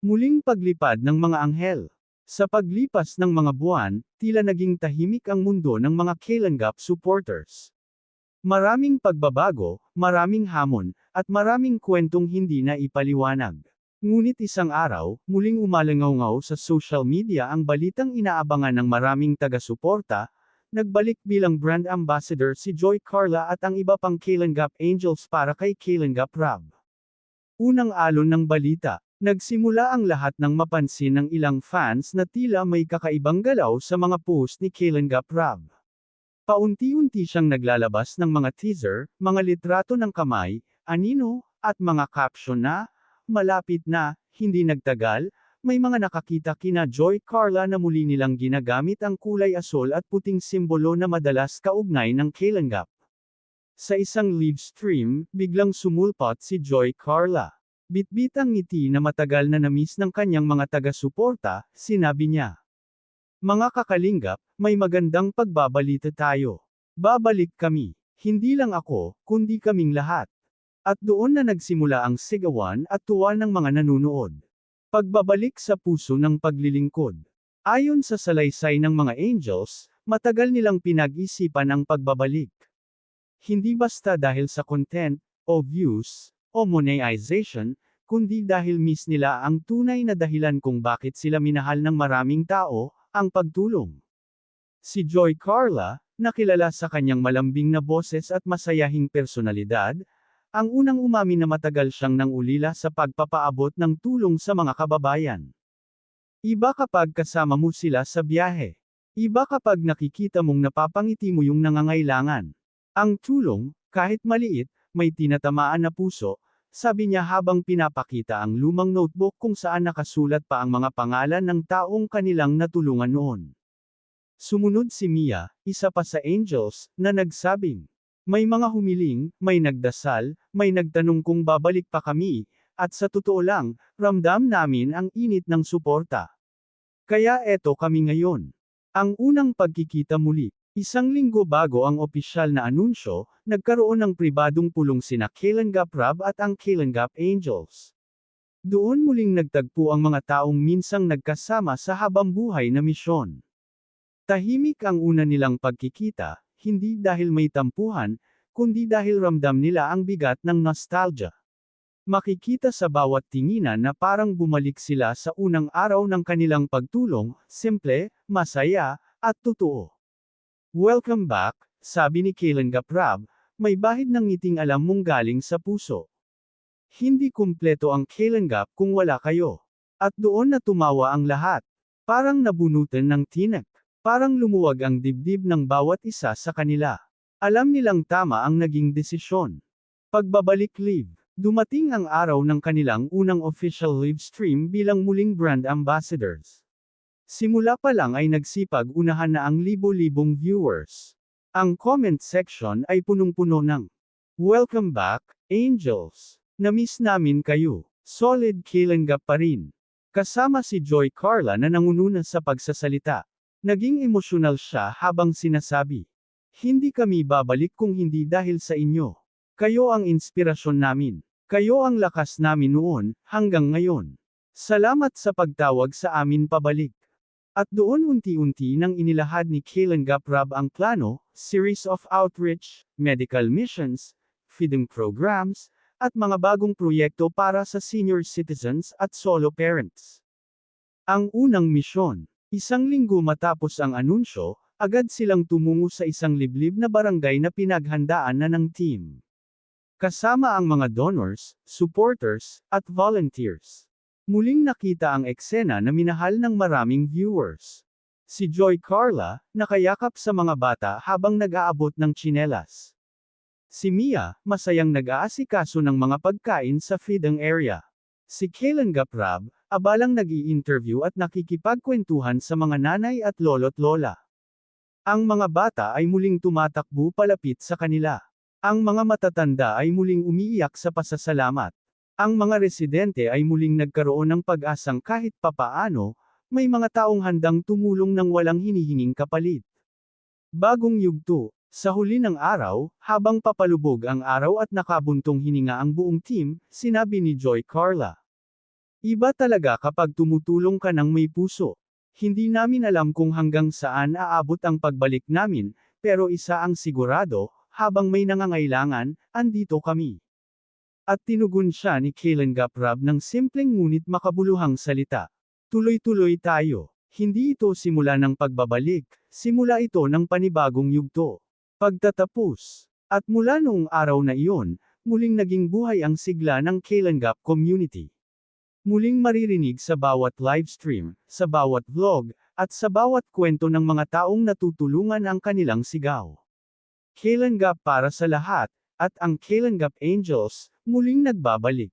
Muling paglipad ng mga anghel. Sa paglipas ng mga buwan, tila naging tahimik ang mundo ng mga Kalinga supporters. Maraming pagbabago, maraming hamon, at maraming kwentong hindi na ipaliwanag. Ngunit isang araw, muling umalangaw sa social media ang balitang inaabangan ng maraming taga-suporta, nagbalik bilang brand ambassador si Joy Carla at ang iba pang Kalinga Angels para kay Kalinga Prab. Unang alon ng balita. Nagsimula ang lahat ng mapansin ng ilang fans na tila may kakaibang galaw sa mga post ni Kalinga Prab. Paunti-unti siyang naglalabas ng mga teaser, mga litrato ng kamay, anino, at mga caption na, malapit na, hindi nagtagal, may mga nakakita kina Joy Carla na muli nilang ginagamit ang kulay asol at puting simbolo na madalas kaugnay ng Kalinga. Sa isang live stream, biglang sumulpot si Joy Carla. Bitbit ang ngiti na matagal na namiss ng kanyang mga taga-suporta, sinabi niya. Mga kakalingap, may magandang pagbabalita tayo. Babalik kami. Hindi lang ako, kundi kaming lahat. At doon na nagsimula ang sigawan at tuwa ng mga nanunood. Pagbabalik sa puso ng paglilingkod. Ayon sa salaysay ng mga Angels, matagal nilang pinag-isipan ang pagbabalik. Hindi basta dahil sa content, o views, o monetization, kundi dahil miss nila ang tunay na dahilan kung bakit sila minahal ng maraming tao, ang pagtulong. Si Joy Carla, nakilala sa kanyang malambing na boses at masayahing personalidad, ang unang umamin na matagal siyang nangulila sa pagpapaabot ng tulong sa mga kababayan. Iba kapag kasama mo sila sa biyahe. Iba kapag nakikita mong napapangiti mo yung nangangailangan. Ang tulong, kahit maliit, may tinatamaan na puso, sabi niya habang pinapakita ang lumang notebook kung saan nakasulat pa ang mga pangalan ng taong kanilang natulungan noon. Sumunod si Mia, isa pa sa Angels, na nagsabing, may mga humiling, may nagdasal, may nagtanong kung babalik pa kami, at sa totoo lang, ramdam namin ang init ng suporta. Kaya eto kami ngayon. Ang unang pagkikita muli. Isang linggo bago ang opisyal na anunsyo, nagkaroon ng pribadong pulong sina Kalinga Prab at ang Kalinga Angels. Doon muling nagtagpo ang mga taong minsang nagkasama sa habambuhay na misyon. Tahimik ang una nilang pagkikita, hindi dahil may tampuhan, kundi dahil ramdam nila ang bigat ng nostalgia. Makikita sa bawat tinginan na parang bumalik sila sa unang araw ng kanilang pagtulong, simple, masaya, at totoo. Welcome back, sabi ni Kalinga Prab, may bahid ng ngiting alam mong galing sa puso. Hindi kumpleto ang Kalinga kung wala kayo. At doon na tumawa ang lahat. Parang nabunutan ng tinik. Parang lumuwag ang dibdib ng bawat isa sa kanila. Alam nilang tama ang naging desisyon. Pagbabalik live. Dumating ang araw ng kanilang unang official live stream bilang muling brand ambassadors. Simula pa lang ay nagsipag-unahan na ang libo-libong viewers. Ang comment section ay punong-puno ng welcome back, Angels. Namiss namin kayo. Solid Kalinga pa rin. Kasama si Joy Carla na nangunguna sa pagsasalita. Naging emosyonal siya habang sinasabi, hindi kami babalik kung hindi dahil sa inyo. Kayo ang inspirasyon namin. Kayo ang lakas namin noon, hanggang ngayon. Salamat sa pagtawag sa amin pabalik. At doon unti-unti nang inilahad ni Kalinga Prab ang plano, series of outreach, medical missions, feeding programs, at mga bagong proyekto para sa senior citizens at solo parents. Ang unang misyon. Isang linggo matapos ang anunsyo, agad silang tumungo sa isang liblib na barangay na pinaghandaan na ng team. Kasama ang mga donors, supporters, at volunteers. Muling nakita ang eksena na minahal ng maraming viewers. Si Joy Carla, nakayakap sa mga bata habang nag-aabot ng tsinelas. Si Mia, masayang nag-aasikaso ng mga pagkain sa feeding area. Si Kalinga Prab, abalang nag-i-interview at nakikipagkwentuhan sa mga nanay at lolo't lola. Ang mga bata ay muling tumatakbo palapit sa kanila. Ang mga matatanda ay muling umiiyak sa pasasalamat. Ang mga residente ay muling nagkaroon ng pag-asang kahit papaano, may mga taong handang tumulong ng walang hinihinging kapalit. Bagong yugto. Sa huli ng araw, habang papalubog ang araw at nakabuntong hininga ang buong team, sinabi ni Joy Carla. Iba talaga kapag tumutulong ka ng may puso. Hindi namin alam kung hanggang saan aabot ang pagbalik namin, pero isa ang sigurado, habang may nangangailangan, andito kami. At tinugon siya ni Kailan Gaprab ng simpleng ngunit makabuluhang salita. Tuloy-tuloy tayo. Hindi ito simula ng pagbabalik, simula ito ng panibagong yugto. Pagtatapos. At mula noong araw na iyon, muling naging buhay ang sigla ng Kailangap community. Muling maririnig sa bawat livestream, sa bawat vlog, at sa bawat kwento ng mga taong natutulungan ang kanilang sigaw. Kailangap para sa lahat, at ang Kailangap Angels, muling nagbabalik.